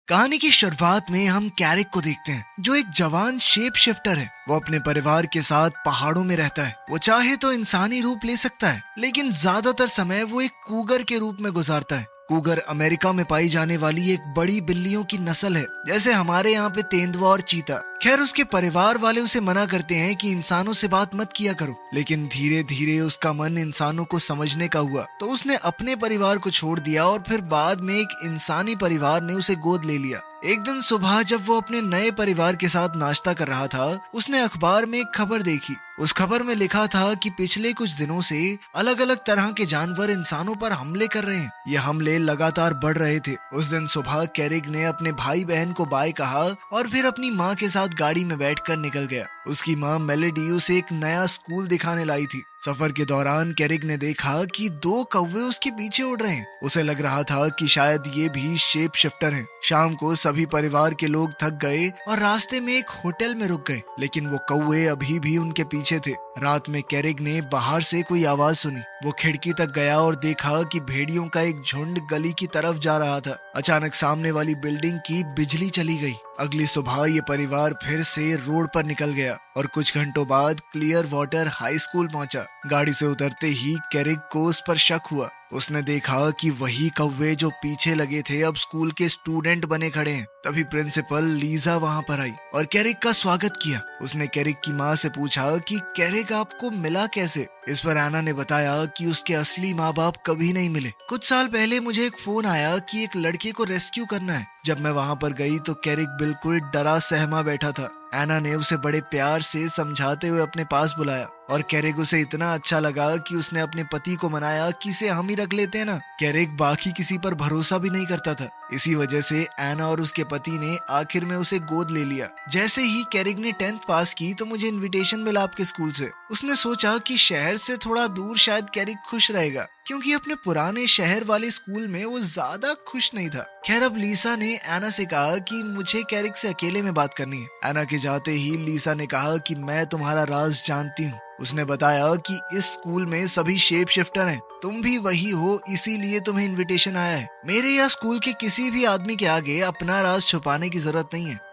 कहानी की शुरुआत में हम कैरिक को देखते हैं, जो एक जवान शेप शिफ्टर है। वो अपने परिवार के साथ पहाड़ों में रहता है। वो चाहे तो इंसानी रूप ले सकता है, लेकिन ज्यादातर समय वो एक कूगर के रूप में गुजारता है। कूगर अमेरिका में पाई जाने वाली एक बड़ी बिल्लियों की नस्ल है, जैसे हमारे यहाँ पे तेंदुआ और चीता। खैर, उसके परिवार वाले उसे मना करते हैं कि इंसानों से बात मत किया करो, लेकिन धीरे धीरे उसका मन इंसानों को समझने का हुआ, तो उसने अपने परिवार को छोड़ दिया और फिर बाद में एक इंसानी परिवार ने उसे गोद ले लिया। एक दिन सुबह जब वो अपने नए परिवार के साथ नाश्ता कर रहा था, उसने अखबार में एक खबर देखी। उस खबर में लिखा था कि पिछले कुछ दिनों से अलग अलग तरह के जानवर इंसानों पर हमले कर रहे हैं। ये हमले लगातार बढ़ रहे थे। उस दिन सुबह कैरिक ने अपने भाई बहन को बाय कहा और फिर अपनी माँ के साथ गाड़ी में बैठकर निकल गया। उसकी माँ मेलेडी उसे एक नया स्कूल दिखाने लाई थी। सफर के दौरान कैरिक ने देखा कि 2 कौवे उसके पीछे उड़ रहे हैं। उसे लग रहा था कि शायद ये भी शेप शिफ्टर हैं। शाम को सभी परिवार के लोग थक गए और रास्ते में एक होटल में रुक गए, लेकिन वो कौवे अभी भी उनके पीछे थे। रात में कैरिक ने बाहर से कोई आवाज सुनी। वो खिड़की तक गया और देखा कि भेड़ियों का एक झुंड गली की तरफ जा रहा था। अचानक सामने वाली बिल्डिंग की बिजली चली गई। अगली सुबह ये परिवार फिर से रोड पर निकल गया और कुछ घंटों बाद क्लियर वाटर हाई स्कूल पहुंचा। गाड़ी से उतरते ही कैरिक को उस पर शक हुआ। उसने देखा कि वही कौवे जो पीछे लगे थे अब स्कूल के स्टूडेंट बने खड़े हैं। तभी प्रिंसिपल लीजा वहां पर आई और कैरिक का स्वागत किया। उसने कैरिक की माँ से पूछा कि कैरिक आपको मिला कैसे। इस पर एना ने बताया कि उसके असली माँ बाप कभी नहीं मिले। कुछ साल पहले मुझे एक फोन आया कि एक लड़के को रेस्क्यू करना है। जब मैं वहां पर गई तो कैरिक बिल्कुल डरा सहमा बैठा था। एना ने उसे बड़े प्यार से समझाते हुए अपने पास बुलाया और कैरिक उसे इतना अच्छा लगा कि उसने अपने पति को मनाया कि इसे हम ही रख लेते हैं ना। कैरिक बाकी किसी पर भरोसा भी नहीं करता था। इसी वजह से एना और उसके पति ने आखिर में उसे गोद ले लिया। जैसे ही कैरिक ने 10th पास की तो मुझे इनविटेशन मिला आपके स्कूल से। उसने सोचा कि शहर से थोड़ा दूर शायद कैरिक खुश रहेगा, क्योंकि अपने पुराने शहर वाले स्कूल में वो ज्यादा खुश नहीं था। खैर, अब लीसा ने एना से कहा कि मुझे कैरिक से अकेले में बात करनी है। एना के जाते ही लीसा ने कहा कि मैं तुम्हारा राज जानती हूँ। उसने बताया कि इस स्कूल में सभी शेप शिफ्टर हैं, तुम भी वही हो, इसीलिए तुम्हें इनविटेशन आया है। मेरे या स्कूल के किसी भी आदमी के आगे अपना राज छुपाने की जरूरत नहीं है।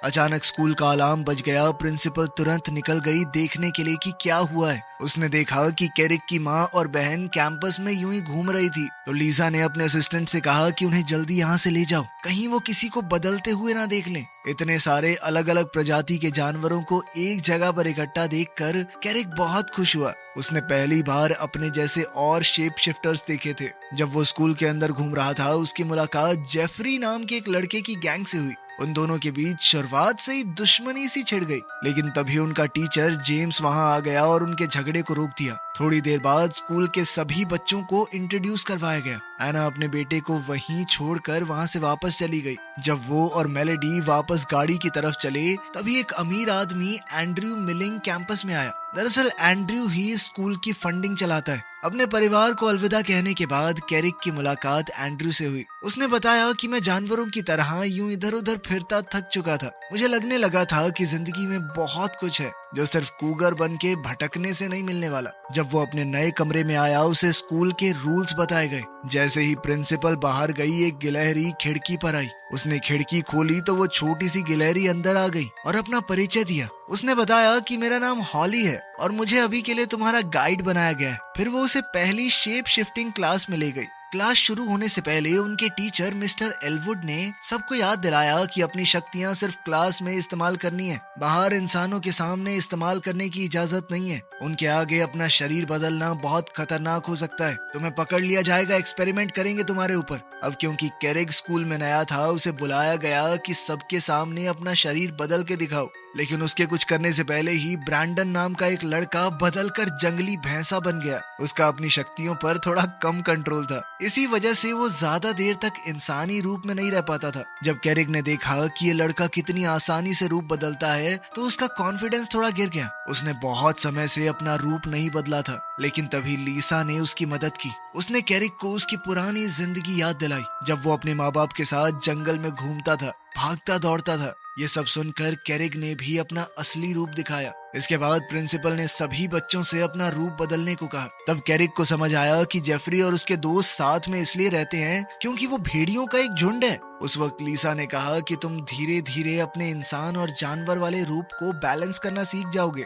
अचानक स्कूल का अलार्म बज गया। प्रिंसिपल तुरंत निकल गई देखने के लिए कि क्या हुआ है। उसने देखा कि कैरिक की माँ और बहन कैंपस में यूं ही घूम रही थी, तो लीजा ने अपने असिस्टेंट से कहा कि उन्हें जल्दी यहाँ से ले जाओ, कहीं वो किसी को बदलते हुए ना देख लें। इतने सारे अलग अलग प्रजाति के जानवरों को एक जगह पर इकट्ठा देखकर कैरिक बहुत खुश हुआ। उसने पहली बार अपने जैसे और शेप शिफ्टर्स देखे थे। जब वो स्कूल के अंदर घूम रहा था, उसकी मुलाकात जेफरी नाम के एक लड़के की गैंग से हुई। उन दोनों के बीच शुरुआत से ही दुश्मनी सी छिड़ गई, लेकिन तभी उनका टीचर जेम्स वहां आ गया और उनके झगड़े को रोक दिया। थोड़ी देर बाद स्कूल के सभी बच्चों को इंट्रोड्यूस करवाया गया। एना अपने बेटे को वहीं छोड़कर वहां से वापस चली गई। जब वो और मेलेडी वापस गाड़ी की तरफ चले, तभी एक अमीर आदमी एंड्रयू मिलिंग कैंपस में आया। दरअसल एंड्रयू ही स्कूल की फंडिंग चलाता है। अपने परिवार को अलविदा कहने के बाद कैरिक की मुलाकात एंड्रयू से हुई। उसने बताया कि मैं जानवरों की तरह यूं इधर उधर फिरता थक चुका था। मुझे लगने लगा था कि जिंदगी में बहुत कुछ है जो सिर्फ कूगर बन के भटकने से नहीं मिलने वाला। जब वो अपने नए कमरे में आया, उसे स्कूल के रूल्स बताए गए। जैसे ही प्रिंसिपल बाहर गई, एक गिलहरी खिड़की पर आई। उसने खिड़की खोली तो वो छोटी सी गिलहरी अंदर आ गई और अपना परिचय दिया। उसने बताया कि मेरा नाम हॉली है और मुझे अभी के लिए तुम्हारा गाइड बनाया गया है। फिर वो उसे पहली शेप शिफ्टिंग क्लास में ले गई। क्लास शुरू होने से पहले उनके टीचर मिस्टर एलवुड ने सबको याद दिलाया कि अपनी शक्तियां सिर्फ क्लास में इस्तेमाल करनी है, बाहर इंसानों के सामने इस्तेमाल करने की इजाजत नहीं है। उनके आगे अपना शरीर बदलना बहुत खतरनाक हो सकता है, तुम्हें पकड़ लिया जाएगा, एक्सपेरिमेंट करेंगे तुम्हारे ऊपर। अब क्योंकि कैरिक स्कूल में नया था, उसे बुलाया गया कि सबके सामने अपना शरीर बदल के दिखाओ। लेकिन उसके कुछ करने से पहले ही ब्रैंडन नाम का एक लड़का बदलकर जंगली भैंसा बन गया। उसका अपनी शक्तियों पर थोड़ा कम कंट्रोल था, इसी वजह से वो ज्यादा देर तक इंसानी रूप में नहीं रह पाता था। जब कैरिक ने देखा कि ये लड़का कितनी आसानी से रूप बदलता है, तो उसका कॉन्फिडेंस थोड़ा गिर गया। उसने बहुत समय से अपना रूप नहीं बदला था, लेकिन तभी लीसा ने उसकी मदद की। उसने कैरिक को उसकी पुरानी जिंदगी याद दिलाई, जब वो अपने माँ बाप के साथ जंगल में घूमता था, भागता दौड़ता था। ये सब सुनकर कैरिक ने भी अपना असली रूप दिखाया। इसके बाद प्रिंसिपल ने सभी बच्चों से अपना रूप बदलने को कहा। तब कैरिक को समझ आया कि जेफरी और उसके दोस्त साथ में इसलिए रहते हैं क्योंकि वो भेड़ियों का एक झुंड है। उस वक्त लीसा ने कहा कि तुम धीरे धीरे अपने इंसान और जानवर वाले रूप को बैलेंस करना सीख जाओगे।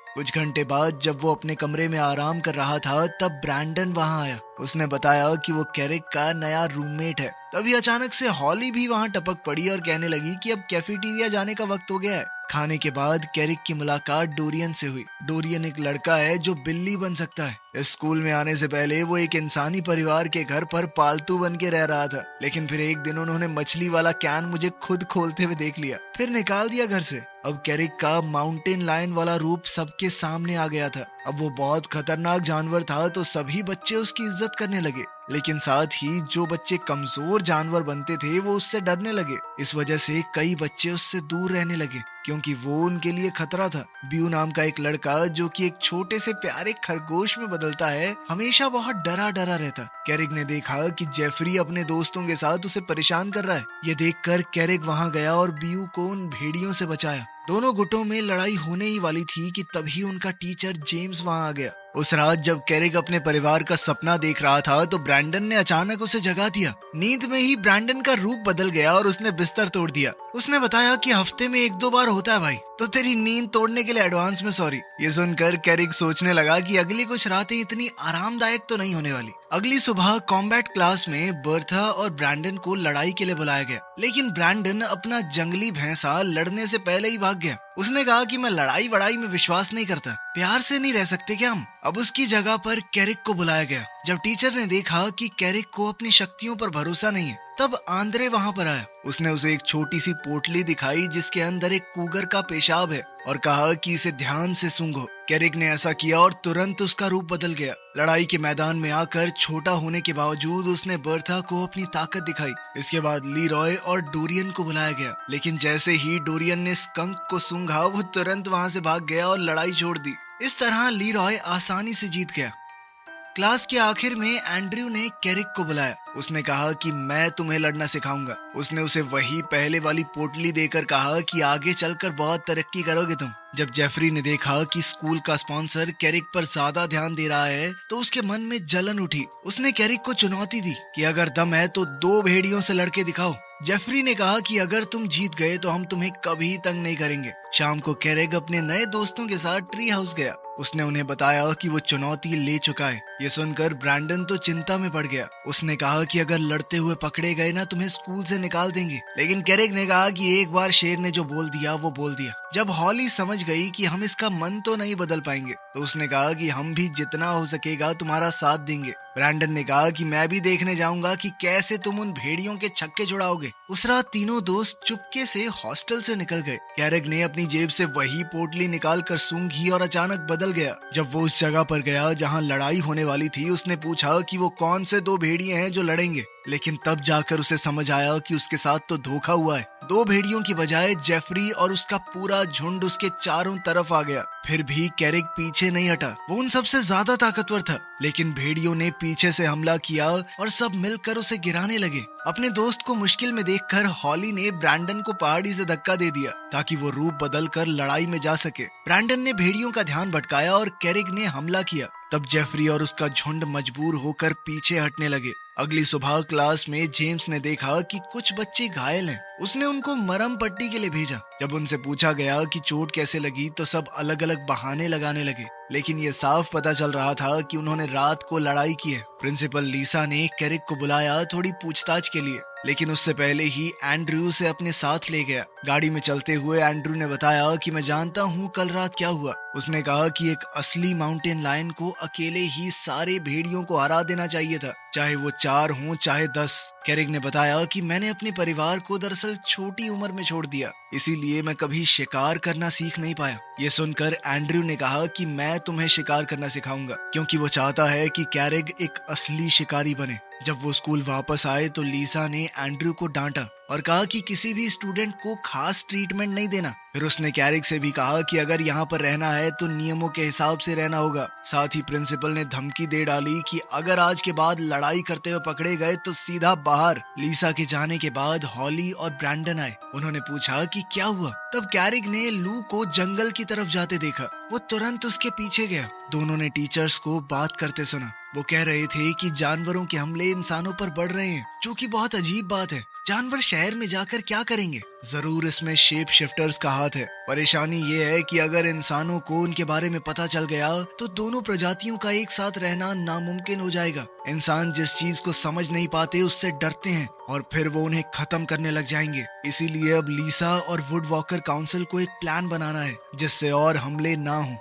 कुछ घंटे बाद जब वो अपने कमरे में आराम कर रहा था तब ब्रैंडन वहां आया। उसने बताया कि वो कैरिक का नया रूममेट है। तभी अचानक से हॉली भी वहां टपक पड़ी और कहने लगी कि अब कैफेटेरिया जाने का वक्त हो गया है। खाने के बाद कैरिक की मुलाकात डोरियन से हुई। डोरियन एक लड़का है जो बिल्ली बन सकता है। इस स्कूल में आने से पहले वो एक इंसानी परिवार के घर पर पालतू बन के रह रहा था, लेकिन फिर एक दिन उन्होंने मछली वाला कैन मुझे खुद खोलते हुए देख लिया, फिर निकाल दिया घर से। अब कैरिक का माउंटेन लायन वाला रूप सबके सामने आ गया था। अब वो बहुत खतरनाक जानवर था तो सभी बच्चे उसकी इज्जत करने लगे, लेकिन साथ ही जो बच्चे कमजोर जानवर बनते थे वो उससे डरने लगे। इस वजह से कई बच्चे उससे दूर रहने लगे क्योंकि वो उनके लिए खतरा था। ब्यू नाम का एक लड़का जो कि एक छोटे से प्यारे खरगोश में बदलता है, हमेशा बहुत डरा डरा रहता। कैरिक ने देखा कि जेफरी अपने दोस्तों के साथ उसे परेशान कर रहा है। ये देखकर कैरिक वहां गया और ब्यू को उन भेड़ियों से बचाया। दोनों गुटों में लड़ाई होने ही वाली थी कि तभी उनका टीचर जेम्स वहां आ गया। उस रात जब कैरिक अपने परिवार का सपना देख रहा था तो ब्रैंडन ने अचानक उसे जगा दिया। नींद में ही ब्रैंडन का रूप बदल गया और उसने बिस्तर तोड़ दिया। उसने बताया कि हफ्ते में 1-2 बार होता है भाई, तो तेरी नींद तोड़ने के लिए एडवांस में सॉरी। ये सुनकर कैरिक सोचने लगा कि अगली कुछ रातें इतनी आरामदायक तो नहीं होने वाली। अगली सुबह कॉम्बैट क्लास में बर्था और ब्रैंडन को लड़ाई के लिए बुलाया गया, लेकिन ब्रैंडन अपना जंगली भैंसा लड़ने से पहले ही भाग गया। उसने कहा कि मैं लड़ाई वड़ाई में विश्वास नहीं करता, प्यार से नहीं रह सकते क्या हम। अब उसकी जगह पर कैरिक को बुलाया गया। जब टीचर ने देखा कि कैरिक को अपनी शक्तियों पर भरोसा नहीं है तब आंद्रे वहां पर आया। उसने उसे एक छोटी सी पोटली दिखाई जिसके अंदर एक कूगर का पेशाब है और कहा कि इसे ध्यान से सूंघो। कैरिक ने ऐसा किया और तुरंत उसका रूप बदल गया। लड़ाई के मैदान में आकर छोटा होने के बावजूद उसने बर्था को अपनी ताकत दिखाई। इसके बाद लीरॉय और डोरियन को बुलाया गया, लेकिन जैसे ही डोरियन ने स्कंक को सूंघा वो तुरंत वहां से भाग गया और लड़ाई छोड़ दी। इस तरह लीरॉय आसानी से जीत गया। क्लास के आखिर में एंड्रयू ने कैरिक को बुलाया। उसने कहा कि मैं तुम्हें लड़ना सिखाऊंगा। उसने उसे वही पहले वाली पोटली देकर कहा कि आगे चलकर बहुत तरक्की करोगे तुम। जब जेफरी ने देखा कि स्कूल का स्पॉन्सर कैरिक पर ज्यादा ध्यान दे रहा है तो उसके मन में जलन उठी। उसने कैरिक को चुनौती दी कि अगर दम है तो 2 भेड़ियों से लड़के दिखाओ। जेफरी ने कहा कि अगर तुम जीत गए तो हम तुम्हें कभी तंग नहीं करेंगे। शाम को कैरिक अपने नए दोस्तों के साथ ट्री हाउस गया। उसने उन्हें बताया कि वो चुनौती ले चुका है। ये सुनकर ब्रैंडन तो चिंता में पड़ गया। उसने कहा कि अगर लड़ते हुए पकड़े गए ना तुम्हें स्कूल से निकाल देंगे, लेकिन कैरिक ने कहा कि एक बार शेर ने जो बोल दिया वो बोल दिया। जब हॉली समझ गई कि हम इसका मन तो नहीं बदल पाएंगे तो उसने कहा कि हम भी जितना हो सकेगा तुम्हारा साथ देंगे। ब्रैंडन ने कहा कि मैं भी देखने जाऊंगा कि कैसे तुम उन भेड़ियों के छक्के छुड़ाओगे। उस रात तीनों दोस्त चुपके से हॉस्टल से निकल गए। कैरिक ने अपनी जेब से वही पोटली निकाल कर सूंघी और अचानक बदल गया। जब वो उस जगह पर गया जहां लड़ाई होने वाली थी उसने पूछा कि वो कौन से 2 भेड़िए हैं जो लड़ेंगे, लेकिन तब जाकर उसे समझ आया कि उसके साथ तो धोखा हुआ है। 2 भेड़ियों की बजाय जेफरी और उसका पूरा झुंड उसके चारों तरफ आ गया। फिर भी कैरिक पीछे नहीं हटा। वो उन सबसे ज्यादा ताकतवर था, लेकिन भेड़ियों ने पीछे से हमला किया और सब मिलकर उसे गिराने लगे। अपने दोस्त को मुश्किल में देखकर हॉली ने ब्रैंडन को पहाड़ी से धक्का दे दिया ताकि वो रूप बदल कर लड़ाई में जा सके। ब्रैंडन ने भेड़ियों का ध्यान भटकाया और कैरिक ने हमला किया। तब जेफरी और उसका झुंड मजबूर होकर पीछे हटने लगे। अगली सुबह क्लास में जेम्स ने देखा कि कुछ बच्चे घायल हैं। उसने उनको मरहम पट्टी के लिए भेजा। जब उनसे पूछा गया कि चोट कैसे लगी तो सब अलग अलग बहाने लगाने लगे, लेकिन ये साफ पता चल रहा था कि उन्होंने रात को लड़ाई की है। प्रिंसिपल लीसा ने कैरिक को बुलाया थोड़ी पूछताछ के लिए, लेकिन उससे पहले ही एंड्रयू से अपने साथ ले गया। गाड़ी में चलते हुए एंड्रयू ने बताया कि मैं जानता हूँ कल रात क्या हुआ। उसने कहा कि एक असली माउंटेन लायन को अकेले ही सारे भेड़ियों को हरा देना चाहिए था, चाहे वो 4 हों चाहे 10। कैरिक ने बताया कि मैंने अपने परिवार को दरअसल छोटी उम्र में छोड़ दिया, इसीलिए मैं कभी शिकार करना सीख नहीं पाया। ये सुनकर एंड्रयू ने कहा कि मैं तुम्हें शिकार करना सिखाऊंगा, क्योंकि वो चाहता है कि कैरिक एक असली शिकारी बने। जब वो स्कूल वापस आए तो लीसा ने एंड्रयू को डांटा और कहा कि किसी भी स्टूडेंट को खास ट्रीटमेंट नहीं देना। फिर उसने कैरिक से भी कहा कि अगर यहाँ पर रहना है तो नियमों के हिसाब से रहना होगा। साथ ही प्रिंसिपल ने धमकी दे डाली कि अगर आज के बाद लड़ाई करते हुए पकड़े गए तो सीधा बाहर। लीसा के जाने के बाद हॉली और ब्रैंडन आए। उन्होंने पूछा कि क्या हुआ। तब कैरिक ने लू को जंगल की तरफ जाते देखा। वो तुरंत उसके पीछे गया। दोनों ने टीचर्स को बात करते सुना। वो कह रहे थे कि जानवरों के हमले इंसानों पर बढ़ रहे हैं, जो कि बहुत अजीब बात है। जानवर शहर में जाकर क्या करेंगे? जरूर इसमें शेप शिफ्टर्स का हाथ है। परेशानी ये है कि अगर इंसानों को उनके बारे में पता चल गया तो दोनों प्रजातियों का एक साथ रहना नामुमकिन हो जाएगा। इंसान जिस चीज को समझ नहीं पाते उससे डरते हैं और फिर वो उन्हें खत्म करने लग जाएंगे। इसीलिए अब लीसा और वुड वॉकर काउंसिल को एक प्लान बनाना है जिससे और हमले ना हो।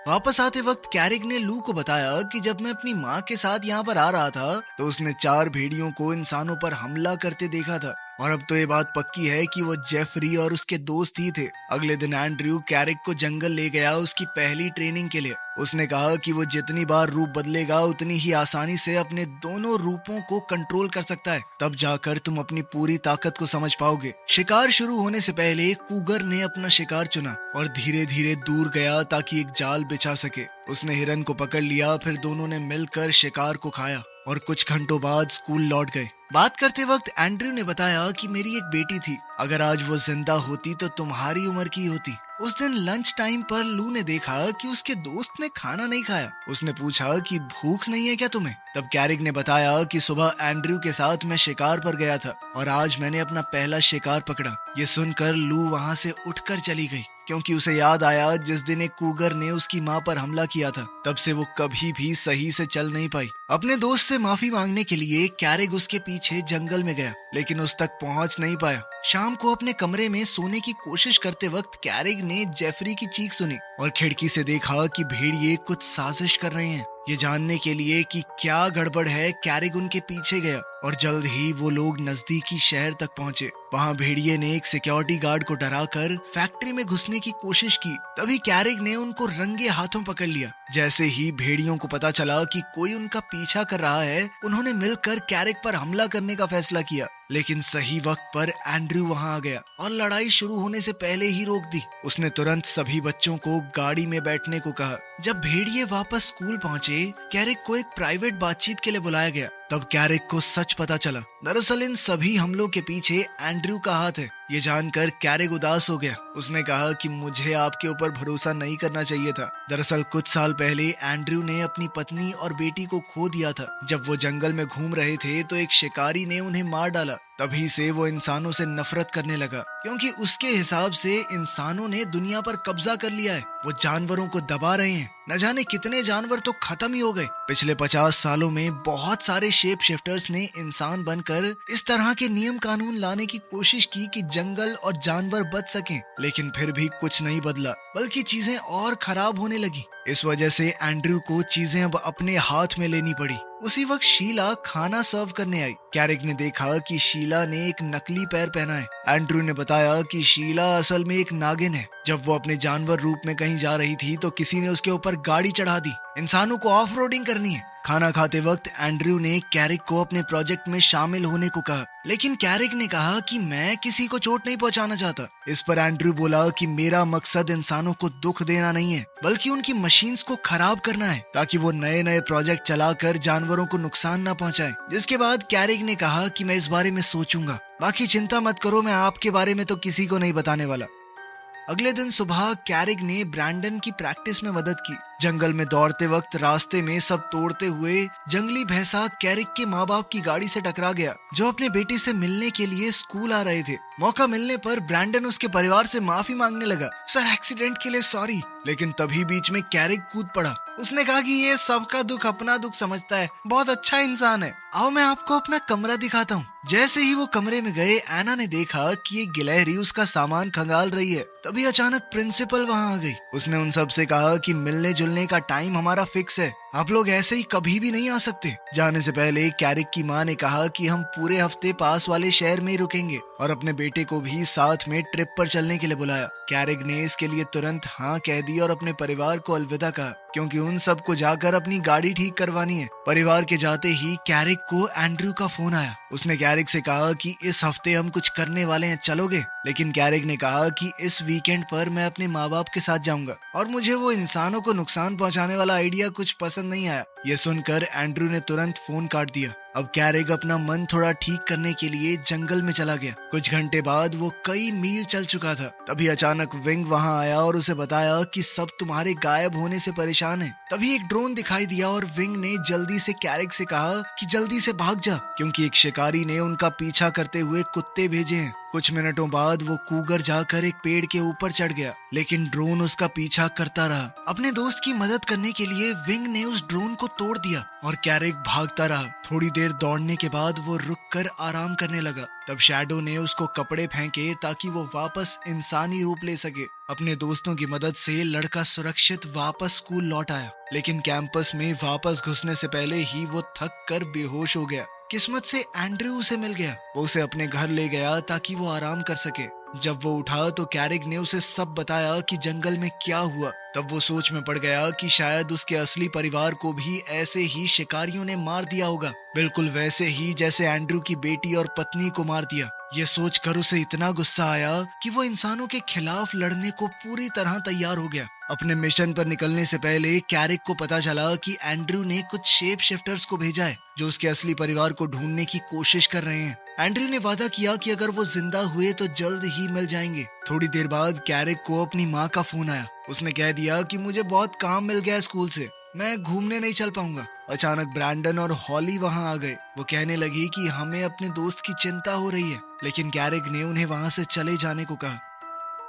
वापस आते वक्त कैरिक ने लू को बताया कि जब मैं अपनी माँ के साथ यहाँ पर आ रहा था तो उसने 4 भेड़ियों को इंसानों पर हमला करते देखा था और अब तो ये बात पक्की है कि वो जेफरी और उसके दोस्त ही थे। अगले दिन एंड्रयू कैरिक को जंगल ले गया उसकी पहली ट्रेनिंग के लिए। उसने कहा कि वो जितनी बार रूप बदलेगा उतनी ही आसानी से अपने दोनों रूपों को कंट्रोल कर सकता है। तब जाकर तुम अपनी पूरी ताकत को समझ पाओगे। शिकार शुरू होने से पहले कूगर ने अपना शिकार चुना और धीरे धीरे दूर गया ताकि एक जाल बिछा सके। उसने हिरन को पकड़ लिया, फिर दोनों ने मिलकर शिकार को खाया और कुछ घंटों बाद स्कूल लौट गए। बात करते वक्त एंड्रयू ने बताया कि मेरी एक बेटी थी, अगर आज वो जिंदा होती तो तुम्हारी उम्र की होती। उस दिन लंच टाइम पर लू ने देखा कि उसके दोस्त ने खाना नहीं खाया। उसने पूछा कि भूख नहीं है क्या तुम्हें? तब कैरिक ने बताया कि सुबह एंड्रयू के साथ मैं शिकार पर गया था और आज मैंने अपना पहला शिकार पकड़ा। ये सुनकर लू वहाँ से उठकर चली गई क्योंकि उसे याद आया जिस दिन एक कूगर ने उसकी माँ पर हमला किया था। तब से वो कभी भी सही से चल नहीं पाई। अपने दोस्त से माफी मांगने के लिए कैरिक उसके पीछे जंगल में गया लेकिन उस तक पहुंच नहीं पाया। शाम को अपने कमरे में सोने की कोशिश करते वक्त कैरिक ने जेफरी की चीख सुनी और खिड़की से देखा कि भेड़िए कुछ साजिश कर रहे हैं। ये जानने के लिए कि क्या गड़बड़ है कैरिक उनके पीछे गया और जल्द ही वो लोग नजदीकी शहर तक पहुंचे। वहां भेड़िए ने एक सिक्योरिटी गार्ड को डराकर फैक्ट्री में घुसने की कोशिश की। तभी कैरिक ने उनको रंगे हाथों पकड़ लिया। जैसे ही भेड़ियों को पता चला कि कोई उनका पीछा कर रहा है, उन्होंने मिलकर कैरिक पर हमला करने का फैसला किया। लेकिन सही वक्त पर एंड्रयू वहां आ गया और लड़ाई शुरू होने से पहले ही रोक दी। उसने तुरंत सभी बच्चों को गाड़ी में बैठने को कहा। जब भेड़िए वापस स्कूल पहुंचे, कैरिक को एक प्राइवेट बातचीत के लिए बुलाया गया। तब कैरिक को सच पता चला। दरअसल इन सभी हमलों के पीछे एंड्रयू का हाथ है। ये जानकर कैरिक उदास हो गया। उसने कहा कि मुझे आपके ऊपर भरोसा नहीं करना चाहिए था। दरअसल कुछ साल पहले एंड्रयू ने अपनी पत्नी और बेटी को खो दिया था। जब वो जंगल में घूम रहे थे तो एक शिकारी ने उन्हें मार डाला। तभी से वो इंसानों से नफरत करने लगा क्योंकि उसके हिसाब से इंसानों ने दुनिया पर कब्जा कर लिया है। वो जानवरों को दबा रहे हैं। न जाने कितने जानवर तो खत्म ही हो गए। पिछले 50 सालों में बहुत सारे शेप शिफ्टर्स ने इंसान बनकर इस तरह के नियम कानून लाने की कोशिश की कि जंगल और जानवर बच सकें, लेकिन फिर भी कुछ नहीं बदला, बल्कि चीजें और खराब होने लगी। इस वजह से एंड्रयू को चीजें अब अपने हाथ में लेनी पड़ी। उसी वक्त शीला खाना सर्व करने आई। कैरिक ने देखा कि शीला ने एक नकली पैर पहना है। एंड्रयू ने बताया कि शीला असल में एक नागिन है। जब वो अपने जानवर रूप में कहीं जा रही थी तो किसी ने उसके ऊपर गाड़ी चढ़ा दी। इंसानों को ऑफ रोडिंग करनी है। खाना खाते वक्त एंड्रयू ने कैरिक को अपने प्रोजेक्ट में शामिल होने को कहा, लेकिन कैरिक ने कहा कि मैं किसी को चोट नहीं पहुंचाना चाहता। इस पर एंड्रयू बोला कि मेरा मकसद इंसानों को दुख देना नहीं है, बल्कि उनकी मशीन्स को खराब करना है ताकि वो नए नए प्रोजेक्ट चलाकर जानवरों को नुकसान न पहुंचाए। जिसके बाद कैरिक ने कहा कि मैं इस बारे में सोचूंगा, बाकी चिंता मत करो, मैं आपके बारे में तो किसी को नहीं बताने वाला। अगले दिन सुबह कैरिक ने ब्रैंडन की प्रैक्टिस में मदद की। जंगल में दौड़ते वक्त रास्ते में सब तोड़ते हुए जंगली भैंसा कैरिक के माँ बाप की गाड़ी से टकरा गया, जो अपने बेटी से मिलने के लिए स्कूल आ रहे थे। मौका मिलने पर ब्रैंडन उसके परिवार से माफी मांगने लगा। सर, एक्सीडेंट के लिए सॉरी। लेकिन तभी बीच में कैरिक कूद पड़ा। उसने कहा कि ये सबका दुख अपना दुख समझता है, बहुत अच्छा इंसान है। आओ मैं आपको अपना कमरा दिखाता हूँ। जैसे ही वो कमरे में गए, एना ने देखा कि एक गिलहरी उसका सामान खंगाल रही है। तभी अचानक प्रिंसिपल वहाँ आ गई। उसने उन सब से कहा कि मिलने जुलने का टाइम हमारा फिक्स है, आप लोग ऐसे ही कभी भी नहीं आ सकते। जाने से पहले कैरिक की माँ ने कहा कि हम पूरे हफ्ते पास वाले शहर में ही रुकेंगे और अपने बेटे को भी साथ में ट्रिप पर चलने के लिए बुलाया। कैरिक ने इसके लिए तुरंत हाँ कह दी और अपने परिवार को अलविदा कहा, क्योंकि उन सबको जाकर अपनी गाड़ी ठीक करवानी है। परिवार के जाते ही कैरिक को एंड्रयू का फोन आया। उसने कैरिक से कहा कि इस हफ्ते हम कुछ करने वाले हैं, चलोगे? लेकिन कैरिक ने कहा कि इस वीकेंड पर मैं अपने माँ बाप के साथ जाऊंगा और मुझे वो इंसानों को नुकसान पहुंचाने वाला आइडिया कुछ पसंद नहीं आया। ये सुनकर एंड्रयू ने तुरंत फोन काट दिया। अब कैरिक अपना मन थोड़ा ठीक करने के लिए जंगल में चला गया। कुछ घंटे बाद वो कई मील चल चुका था। तभी अचानक विंग वहां आया और उसे बताया कि सब तुम्हारे गायब होने से परेशान हैं। तभी एक ड्रोन दिखाई दिया और विंग ने जल्दी से कैरिक से कहा कि जल्दी से भाग जा, क्योंकि एक शिकारी ने उनका पीछा करते हुए कुत्ते भेजे हैं। कुछ मिनटों बाद वो कूगर जाकर एक पेड़ के ऊपर चढ़ गया, लेकिन ड्रोन उसका पीछा करता रहा। अपने दोस्त की मदद करने के लिए विंग ने उस ड्रोन को तोड़ दिया और कैरिक भागता रहा। थोड़ी देर दौड़ने के बाद वो रुककर आराम करने लगा। तब शैडो ने उसको कपड़े फेंके ताकि वो वापस इंसानी रूप ले सके। अपने दोस्तों की मदद से लड़का सुरक्षित वापस स्कूल लौट आया, लेकिन कैंपस में वापस घुसने से पहले ही वो थक कर बेहोश हो गया। किस्मत से एंड्रयू उसे मिल गया। वो उसे अपने घर ले गया ताकि वो आराम कर सके। जब वो उठा तो कैरिक ने उसे सब बताया कि जंगल में क्या हुआ। तब वो सोच में पड़ गया कि शायद उसके असली परिवार को भी ऐसे ही शिकारियों ने मार दिया होगा, बिल्कुल वैसे ही जैसे एंड्रयू की बेटी और पत्नी को मार दिया। ये सोचकर उसे इतना गुस्सा आया कि वो इंसानों के खिलाफ लड़ने को पूरी तरह तैयार हो गया। अपने मिशन पर निकलने से पहले कैरिक को पता चला कि एंड्रयू ने कुछ शेप शिफ्टर्स को भेजा है जो उसके असली परिवार को ढूंढने की कोशिश कर रहे हैं। एंड्रयू ने वादा किया कि अगर वो जिंदा हुए तो जल्द ही मिल जाएंगे। थोड़ी देर बाद कैरिक को अपनी माँ का फोन आया। उसने कह दिया कि मुझे बहुत काम मिल गया स्कूल से, मैं घूमने नहीं चल पाऊंगा। अचानक ब्रैंडन और हॉली वहां आ गए। वो कहने लगी कि हमें अपने दोस्त की चिंता हो रही है, लेकिन कैरिक ने उन्हें वहां से चले जाने को कहा।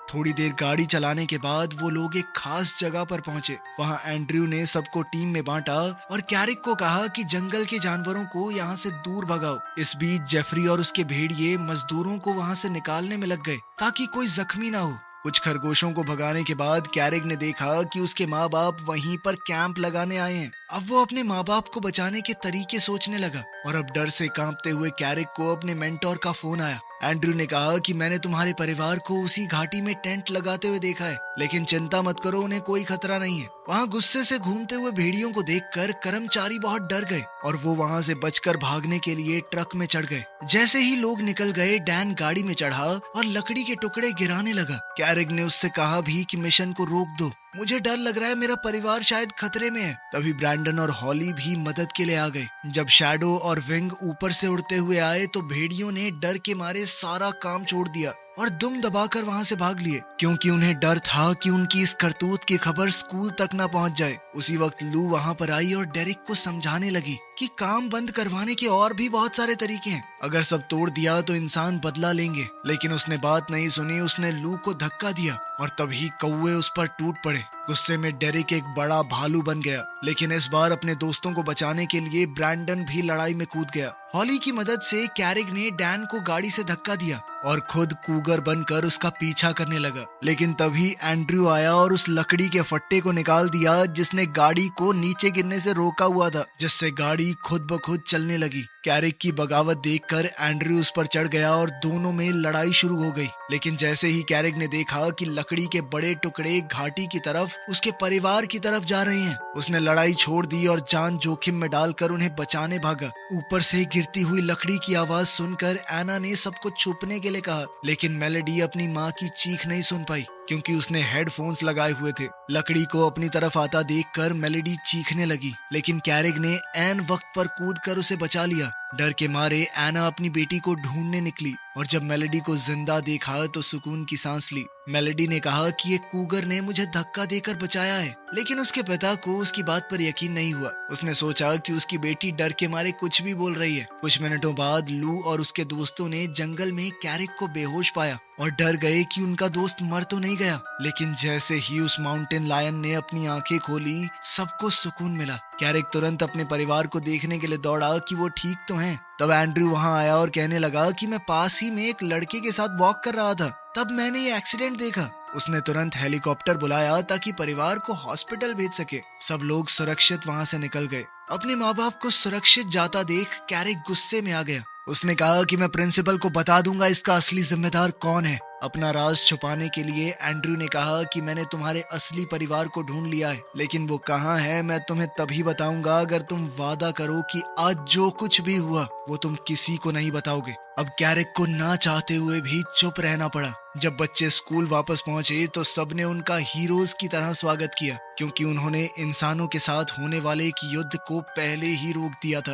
थोड़ी देर गाड़ी चलाने के बाद वो लोग एक खास जगह पर पहुंचे। वहां एंड्रयू ने सबको टीम में बांटा और कैरिक को कहा कि जंगल के जानवरों को यहाँ से दूर भगाओ। इस बीच जेफरी और उसके भेड़िए मजदूरों को वहां से निकालने में लग गए ताकि कोई जख्मी ना हो। कुछ खरगोशों को भगाने के बाद कैरिक ने देखा कि उसके माँ बाप वहीं पर कैंप लगाने आए हैं। अब वो अपने माँ बाप को बचाने के तरीके सोचने लगा और अब डर से कांपते हुए कैरिक को अपने मेंटोर का फोन आया। एंड्रयू ने कहा कि मैंने तुम्हारे परिवार को उसी घाटी में टेंट लगाते हुए देखा है, लेकिन चिंता मत करो, उन्हें कोई खतरा नहीं है। वहाँ गुस्से से घूमते हुए भेड़ियों को देखकर कर्मचारी बहुत डर गए और वो वहाँ से बचकर भागने के लिए ट्रक में चढ़ गए। जैसे ही लोग निकल गए, डैन गाड़ी में चढ़ा और लकड़ी के टुकड़े गिराने लगा। कैरिक ने उससे कहा भी कि मिशन को रोक दो, मुझे डर लग रहा है, मेरा परिवार शायद खतरे में है। तभी ब्रैंडन और हॉली भी मदद के लिए आ गए। जब शैडो और विंग ऊपर से उड़ते हुए आए तो भेड़ियों ने डर के मारे सारा काम छोड़ दिया और दुम दबाकर वहां से भाग लिए, क्योंकि उन्हें डर था कि उनकी इस करतूत की खबर स्कूल तक न पहुंच जाए। उसी वक्त लू वहां पर आई और डेरिक को समझाने लगी कि काम बंद करवाने के और भी बहुत सारे तरीके हैं, अगर सब तोड़ दिया तो इंसान बदला लेंगे। लेकिन उसने बात नहीं सुनी। उसने लू को धक्का दिया और तभी कौवे उस पर टूट पड़े। गुस्से में डेरिक एक बड़ा भालू बन गया, लेकिन इस बार अपने दोस्तों को बचाने के लिए ब्रैंडन भी लड़ाई में कूद गया। हॉली की मदद से कैरिक ने डैन को गाड़ी से धक्का दिया और खुद कूगर बनकर उसका पीछा करने लगा। लेकिन तभी एंड्रयू आया और उस लकड़ी के फट्टे को निकाल दिया जिसने गाड़ी को नीचे गिरने से रोका हुआ था, जिससे गाड़ी खुद ब खुद चलने लगी। कैरिक की बगावत देखकर एंड्रयू उस पर चढ़ गया और दोनों में लड़ाई शुरू हो गई। लेकिन जैसे ही कैरिक ने देखा कि लकड़ी के बड़े टुकड़े घाटी की तरफ उसके परिवार की तरफ जा रहे हैं, उसने लड़ाई छोड़ दी और जान जोखिम में डालकर उन्हें बचाने भागा। ऊपर से गिरती हुई लकड़ी की आवाज सुनकर एना ने सबको छुपने के लिए कहा, लेकिन मेलेडी अपनी माँ की चीख नहीं सुन पाई क्योंकि उसने हेडफोन्स लगाए हुए थे। लकड़ी को अपनी तरफ आता देखकर मेलेडी चीखने लगी, लेकिन कैरिक ने ऐन वक्त पर कूदकर उसे बचा लिया। डर के मारे एना अपनी बेटी को ढूंढने निकली और जब मेलेडी को जिंदा देखा तो सुकून की सांस ली। मेलेडी ने कहा कि एक कूगर ने मुझे धक्का देकर बचाया है, लेकिन उसके पिता को उसकी बात पर यकीन नहीं हुआ। उसने सोचा कि उसकी बेटी डर के मारे कुछ भी बोल रही है। कुछ मिनटों बाद लू और उसके दोस्तों ने जंगल में कैरिक को बेहोश पाया और डर गए कि उनका दोस्त मर तो नहीं गया। लेकिन जैसे ही उस माउंटेन लायन ने अपनी आंखें खोली, सबको सुकून मिला। कैरिक तुरंत अपने परिवार को देखने के लिए दौड़ा कि वो ठीक तो हैं। तब एंड्रयू वहां आया और कहने लगा कि मैं पास ही में एक लड़के के साथ वॉक कर रहा था, तब मैंने ये एक्सीडेंट देखा। उसने तुरंत हेलीकॉप्टर बुलाया ताकि परिवार को हॉस्पिटल भेज सके। सब लोग सुरक्षित वहां से निकल गए। अपने माँ बाप को सुरक्षित जाता देख कैरिक गुस्से में आ गया। उसने कहा कि मैं प्रिंसिपल को बता दूंगा इसका असली जिम्मेदार कौन है। अपना राज छुपाने के लिए एंड्रयू ने कहा कि मैंने तुम्हारे असली परिवार को ढूंढ लिया है, लेकिन वो कहाँ है मैं तुम्हें तभी बताऊंगा अगर तुम वादा करो कि आज जो कुछ भी हुआ वो तुम किसी को नहीं बताओगे। अब कैरिक को ना चाहते हुए भी चुप रहना पड़ा। जब बच्चे स्कूल वापस पहुंचे तो सबने उनका हीरोज की तरह स्वागत किया, क्योंकि उन्होंने इंसानों के साथ होने वाले एक युद्ध को पहले ही रोक दिया था।